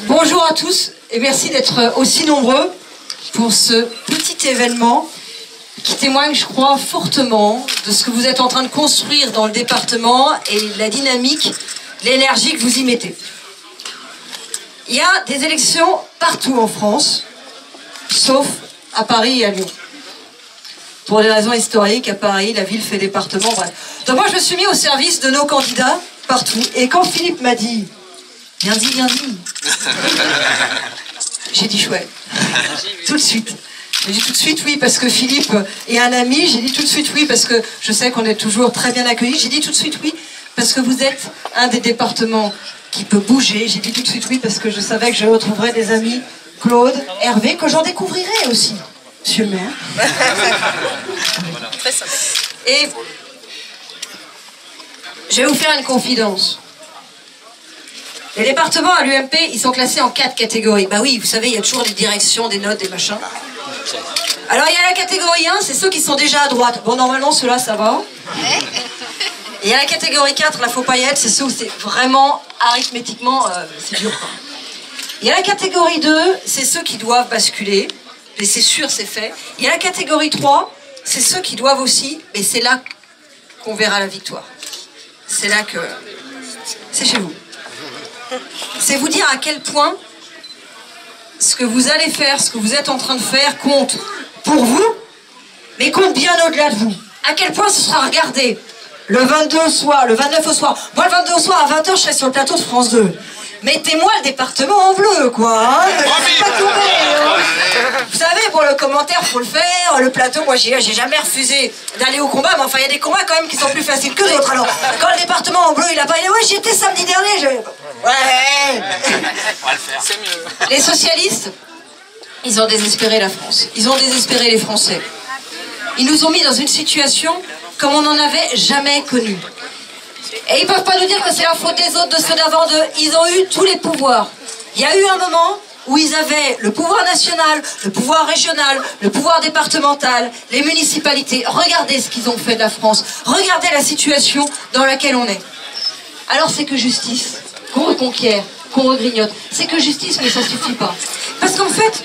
Bonjour à tous et merci d'être aussi nombreux pour ce petit événement qui témoigne, je crois, fortement de ce que vous êtes en train de construire dans le département et la dynamique, l'énergie que vous y mettez. Il y a des élections partout en France, sauf à Paris et à Lyon. Pour des raisons historiques, à Paris, la ville fait département, bref. Donc moi, je me suis mis au service de nos candidats partout. Et quand Philippe m'a dit « Viens dit, viens dit », j'ai dit « chouette ». Tout de suite. J'ai dit tout de suite oui parce que Philippe est un ami. J'ai dit tout de suite oui parce que je sais qu'on est toujours très bien accueillis. J'ai dit tout de suite oui parce que vous êtes un des départements qui peut bouger. J'ai dit tout de suite oui parce que je savais que je retrouverais des amis, Claude, Hervé, que j'en découvrirais aussi. Monsieur le maire. Très sympa. Et je vais vous faire une confidence. Les départements à l'UMP, ils sont classés en 4 catégories. Bah oui, vous savez, il y a toujours des directions, des notes, des machins. Alors il y a la catégorie 1, c'est ceux qui sont déjà à droite. Bon, normalement, ceux-là, ça va. Et il y a la catégorie 4, là, faut pas y être, c'est ceux où c'est vraiment, arithmétiquement, c'est dur. Il y a la catégorie 2, c'est ceux qui doivent basculer. Mais c'est sûr, c'est fait. Il y a la catégorie 3, c'est ceux qui doivent aussi, mais c'est là qu'on verra la victoire. C'est là que... C'est chez vous. C'est vous dire à quel point ce que vous allez faire, ce que vous êtes en train de faire compte pour vous, mais compte bien au-delà de vous. À quel point ce sera regardé le 22 au soir, le 29 au soir. Moi, le 22 au soir, à 20h, je serai sur le plateau de France 2. Mettez-moi le département en bleu, quoi. Hein, pas tomber, hein. Vous savez, pour le commentaire, faut le faire. Le plateau, moi, j'ai jamais refusé d'aller au combat. Mais enfin, il y a des combats quand même qui sont plus faciles que d'autres. Alors, quand le département en bleu, il a pas dit, ouais, j'y étais samedi dernier. Ouais. On va le faire. C'est mieux. Les socialistes, ils ont désespéré la France. Ils ont désespéré les Français. Ils nous ont mis dans une situation comme on n'en avait jamais connue. Et ils ne peuvent pas nous dire que c'est la faute des autres, de ceux d'avant d'eux. Ils ont eu tous les pouvoirs. Il y a eu un moment où ils avaient le pouvoir national, le pouvoir régional, le pouvoir départemental, les municipalités. Regardez ce qu'ils ont fait de la France. Regardez la situation dans laquelle on est. Alors c'est que justice, qu'on reconquiert, qu'on regrignote. C'est que justice, mais ça ne suffit pas. Parce qu'en fait,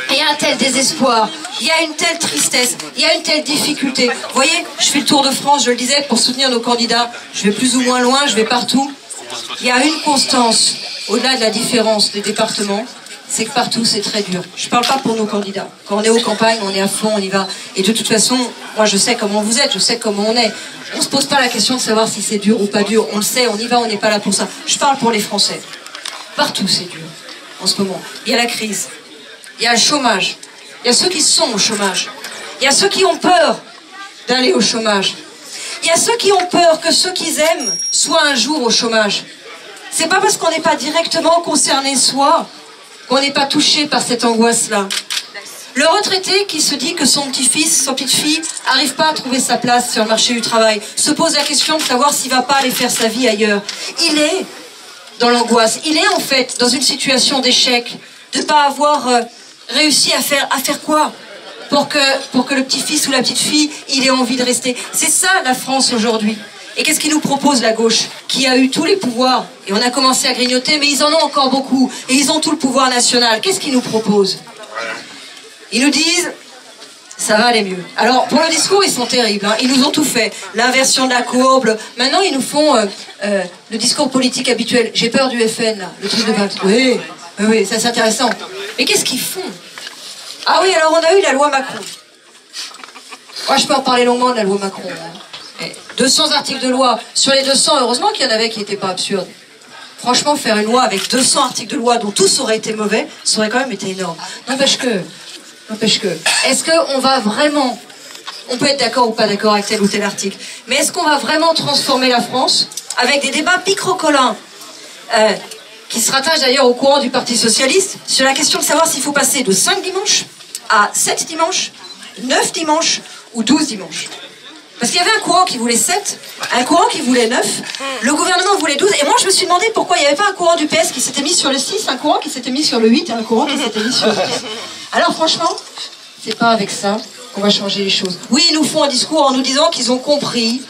il y a un tel désespoir, il y a une telle tristesse, il y a une telle difficulté. Vous voyez, je fais le tour de France, je le disais, pour soutenir nos candidats. Je vais plus ou moins loin, je vais partout. Il y a une constance, au-delà de la différence des départements, c'est que partout c'est très dur. Je ne parle pas pour nos candidats. Quand on est aux campagnes, on est à fond, on y va. Et de toute façon, moi je sais comment vous êtes, je sais comment on est. On ne se pose pas la question de savoir si c'est dur ou pas dur. On le sait, on y va, on n'est pas là pour ça. Je parle pour les Français. Partout c'est dur, en ce moment. Il y a la crise. Il y a le chômage. Il y a ceux qui sont au chômage. Il y a ceux qui ont peur d'aller au chômage. Il y a ceux qui ont peur que ceux qu'ils aiment soient un jour au chômage. C'est pas parce qu'on n'est pas directement concerné soi qu'on n'est pas touché par cette angoisse-là. Le retraité qui se dit que son petit-fils, son petite-fille n'arrive pas à trouver sa place sur le marché du travail, se pose la question de savoir s'il va pas aller faire sa vie ailleurs. Il est dans l'angoisse. Il est en fait dans une situation d'échec, de ne pas avoir réussi à faire quoi pour que le petit-fils ou la petite-fille, il ait envie de rester. C'est ça la France aujourd'hui. Et qu'est-ce qu'ils nous propose la gauche, qui a eu tous les pouvoirs, et on a commencé à grignoter, mais ils en ont encore beaucoup, et ils ont tout le pouvoir national. Qu'est-ce qu'ils nous proposent? Ils nous disent, ça va aller mieux. Alors, pour le discours, ils sont terribles, hein. Ils nous ont tout fait. L'inversion de la courbe. Maintenant, ils nous font le discours politique habituel. J'ai peur du FN, là, le truc de 20. Oui, ça c'est intéressant. Mais qu'est-ce qu'ils font? Ah oui, alors on a eu la loi Macron. Moi, je peux en parler longuement de la loi Macron. Hein. 200 articles de loi. Sur les 200, heureusement qu'il y en avait qui n'étaient pas absurdes. Franchement, faire une loi avec 200 articles de loi dont tous auraient été mauvais, ça aurait quand même été énorme. N'empêche que... Est-ce qu'on va vraiment... On peut être d'accord ou pas d'accord avec tel ou tel article, mais est-ce qu'on va vraiment transformer la France avec des débats picrocolins qui se rattachent d'ailleurs au courant du Parti Socialiste, sur la question de savoir s'il faut passer de 5 dimanches à 7 dimanches, 9 dimanches ou 12 dimanches. Parce qu'il y avait un courant qui voulait 7, un courant qui voulait 9, le gouvernement voulait 12, et moi je me suis demandé pourquoi il n'y avait pas un courant du PS qui s'était mis sur le 6, un courant qui s'était mis sur le 8 et un courant qui s'était mis sur le 10. Alors franchement, c'est pas avec ça qu'on va changer les choses. Oui, ils nous font un discours en nous disant qu'ils ont compris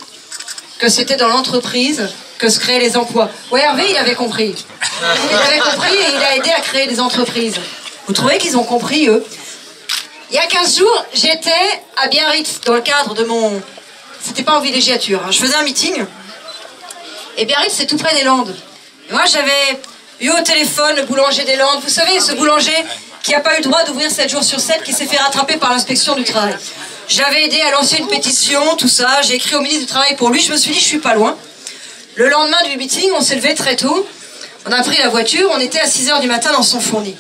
que c'était dans l'entreprise que se créent les emplois. Ouais, Hervé, il avait compris. Il avait compris et il a aidé à créer des entreprises. Vous trouvez qu'ils ont compris, eux? Il y a 15 jours, j'étais à Biarritz, dans le cadre de mon... C'était pas en villégiature, hein. Je faisais un meeting. Et Biarritz, c'est tout près des Landes. Et moi, j'avais eu au téléphone le boulanger des Landes. Vous savez, ce boulanger qui n'a pas eu le droit d'ouvrir 7 jours sur 7, qui s'est fait rattraper par l'inspection du travail. J'avais aidé à lancer une pétition, tout ça. J'ai écrit au ministre du Travail pour lui. Je me suis dit, je suis pas loin. Le lendemain du meeting, on s'est levé très tôt. On a pris la voiture. On était à 6 h du matin dans son fourni.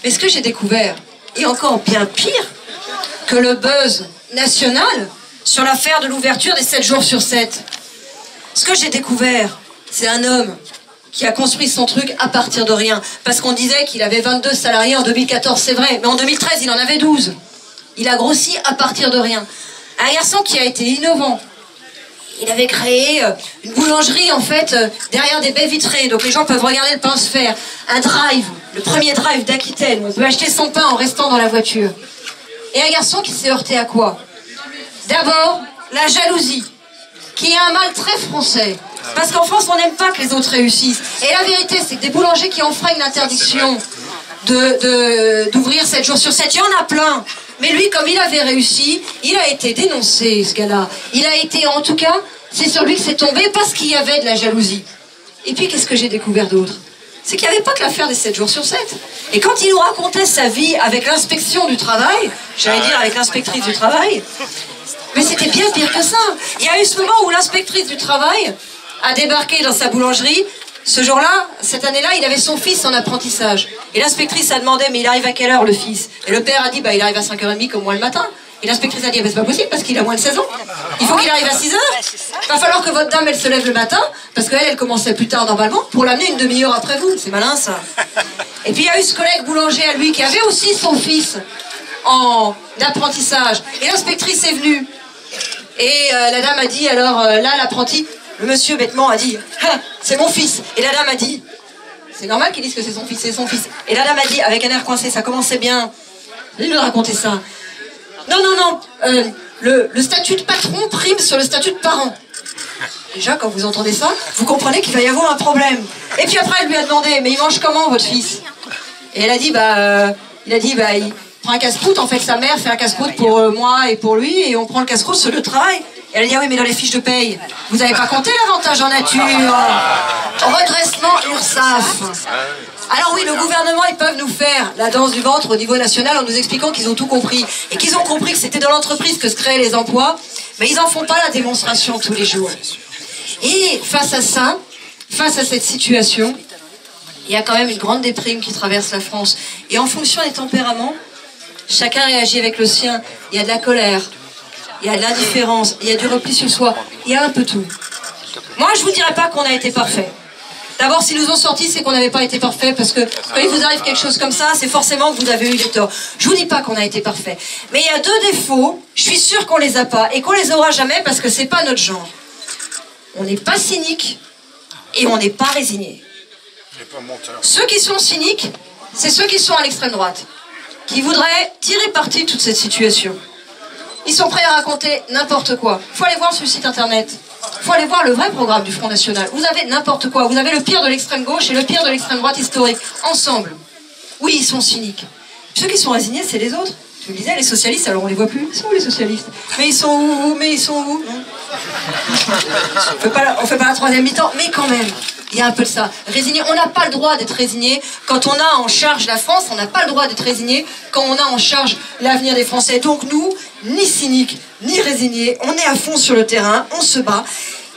Mais ce que j'ai découvert est encore bien pire que le buzz national sur l'affaire de l'ouverture des 7 jours sur 7. Ce que j'ai découvert, c'est un homme qui a construit son truc à partir de rien. Parce qu'on disait qu'il avait 22 salariés en 2014, c'est vrai. Mais en 2013, il en avait 12. Il a grossi à partir de rien. Un garçon qui a été innovant. Il avait créé une boulangerie, en fait, derrière des baies vitrées. Donc les gens peuvent regarder le pain se faire. Un drive, le premier drive d'Aquitaine. On peut acheter son pain en restant dans la voiture. Et un garçon qui s'est heurté à quoi? D'abord, la jalousie, qui est un mal très français. Parce qu'en France, on n'aime pas que les autres réussissent. Et la vérité, c'est que des boulangers qui enfreignent l'interdiction d'ouvrir 7 jours sur 7, il y en a plein. Mais lui, comme il avait réussi, il a été dénoncé, ce gars-là. Il a été, en tout cas, c'est sur lui que c'est tombé parce qu'il y avait de la jalousie. Et puis, qu'est-ce que j'ai découvert d'autre? C'est qu'il n'y avait pas que l'affaire des 7 jours sur 7. Et quand il nous racontait sa vie avec l'inspection du travail, j'allais dire avec l'inspectrice du travail, mais c'était bien pire que ça. Il y a eu ce moment où l'inspectrice du travail a débarqué dans sa boulangerie. Ce jour-là, cette année-là, il avait son fils en apprentissage. Et l'inspectrice a demandé, mais il arrive à quelle heure le fils? Et le père a dit, bah il arrive à 5 h 30 comme moi le matin. Et l'inspectrice a dit, bah c'est pas possible parce qu'il a moins de 16 ans. Il faut qu'il arrive à 6 h. Il va falloir que votre dame, elle se lève le matin, parce qu'elle, elle commençait plus tard normalement, pour l'amener une demi-heure après vous. C'est malin ça. Et puis il y a eu ce collègue boulanger à lui qui avait aussi son fils en apprentissage. Et l'inspectrice est venue. Et la dame a dit, alors là, l'apprenti, le monsieur bêtement a dit, ah, c'est mon fils. Et la dame a dit, c'est normal qu'ils disent que c'est son fils, c'est son fils. Et la dame a dit, avec un air coincé, ça commençait bien. Il nous racontait ça. Non, non, non, le statut de patron prime sur le statut de parent. Déjà, quand vous entendez ça, vous comprenez qu'il va y avoir un problème. Et puis après, elle lui a demandé, mais il mange comment, votre fils? Et elle a dit, il prend un casse-croûte. En fait, sa mère fait un casse-croûte pour moi et pour lui, et on prend le casse-croûte sur le travail. Et elle a dit, ah oui, mais dans les fiches de paye, vous n'avez pas compté l'avantage en nature. Redressement URSSAF. Alors oui, le gouvernement, ils peuvent nous faire la danse du ventre au niveau national en nous expliquant qu'ils ont tout compris. Et qu'ils ont compris que c'était dans l'entreprise que se créaient les emplois, mais ils n'en font pas la démonstration tous les jours. Et face à ça, face à cette situation, il y a quand même une grande déprime qui traverse la France. Et en fonction des tempéraments, chacun réagit avec le sien. Il y a de la colère, il y a de l'indifférence, il y a du repli sur soi, il y a un peu tout. Moi, je vous dirais pas qu'on a été parfait. D'abord, s'ils nous ont sortis, c'est qu'on n'avait pas été parfait, parce que quand il vous arrive quelque chose comme ça, c'est forcément que vous avez eu des torts. Je vous dis pas qu'on a été parfait. Mais il y a 2 défauts, je suis sûre qu'on les a pas, et qu'on les aura jamais, parce que c'est pas notre genre. On n'est pas cynique, et on n'est pas résigné. Ceux qui sont cyniques, c'est ceux qui sont à l'extrême droite, qui voudraient tirer parti de toute cette situation. Ils sont prêts à raconter n'importe quoi. Faut aller voir sur le site internet. Faut aller voir le vrai programme du Front National. Vous avez n'importe quoi. Vous avez le pire de l'extrême gauche et le pire de l'extrême droite historique. Ensemble. Oui, ils sont cyniques. Ceux qui sont résignés, c'est les autres. Je me disais, les socialistes, alors on les voit plus. Ils sont où les socialistes? Mais ils sont où? Mais ils sont où? On fait pas la troisième mi-temps, mais quand même. Il y a un peu de ça. Résigné, on n'a pas le droit d'être résigné. Quand on a en charge la France, on n'a pas le droit d'être résigné quand on a en charge l'avenir des Français. Donc nous, ni cyniques, ni résignés, on est à fond sur le terrain, on se bat.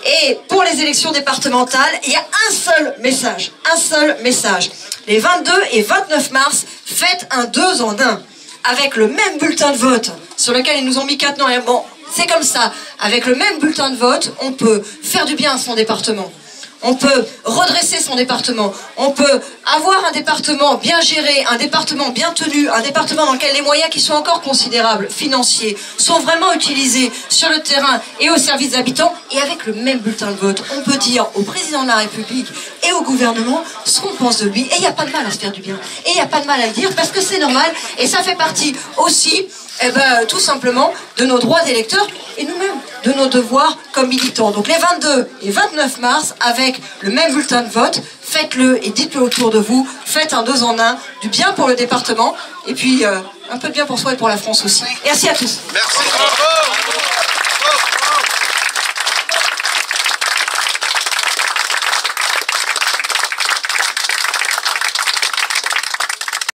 Et pour les élections départementales, il y a un seul message. Un seul message. Les 22 et 29 mars, faites un 2 en 1. Avec le même bulletin de vote, sur lequel ils nous ont mis 4 noms. Bon, c'est comme ça. Avec le même bulletin de vote, on peut faire du bien à son département. On peut redresser son département, on peut avoir un département bien géré, un département bien tenu, un département dans lequel les moyens qui sont encore considérables, financiers, sont vraiment utilisés sur le terrain et au service des habitants. Et avec le même bulletin de vote, on peut dire au président de la République et au gouvernement ce qu'on pense de lui. Et il n'y a pas de mal à se faire du bien. Et il n'y a pas de mal à le dire parce que c'est normal et ça fait partie aussi, tout simplement, de nos droits d'électeurs et nous-mêmes. de nos devoirs comme militants. Donc les 22 et 29 mars, avec le même bulletin de vote, faites-le et dites-le autour de vous, faites un 2 en 1, du bien pour le département, et puis un peu de bien pour soi et pour la France aussi. Merci à tous. Merci. Bravo.